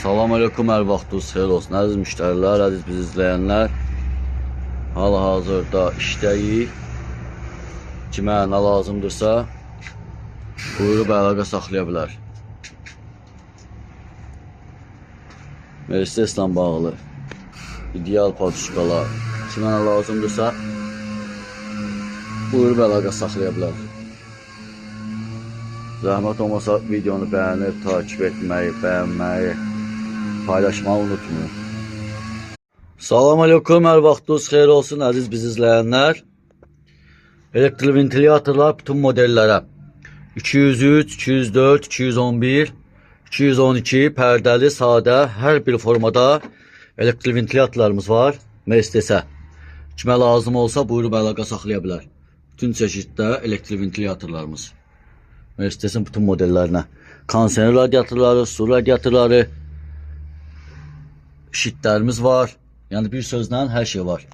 Salam aleyküm, hər vaxtınız xeyir olsun. Əziz müştərilər, əziz bizi izləyənlər. Hal-hazırda işdəyik. Kimə nə lazımdırsa buyurub əlaqə saxlaya bilər. Mercedeslə bağlı ideal patuşkalar kimə nə lazımdırsa buyurub əlaqə saxlaya bilər. Zəhmət olmasa videonu bəyənib, takip etməyi, bəyənməyi, paylaşmayı unutmayın. Salam aleyküm, hər vaxtınız xeyir olsun əziz bizi izləyənlər. Elektrikli ventilatorlar bütün modellərə 203, 204, 211, 212 pərdəli, sadə, hər bir formada elektrikli ventilatorlarımız var. Mercedesə kimə lazım olsa buyurub əlaqə saxlaya bilər. Bütün çeşiddə elektrikli ventilatorlarımız. Mercedes'in bütün modellerine. Kondisioner radiatorları, su radiatorları, şitlerimiz var. Yani bir sözlə her şey var.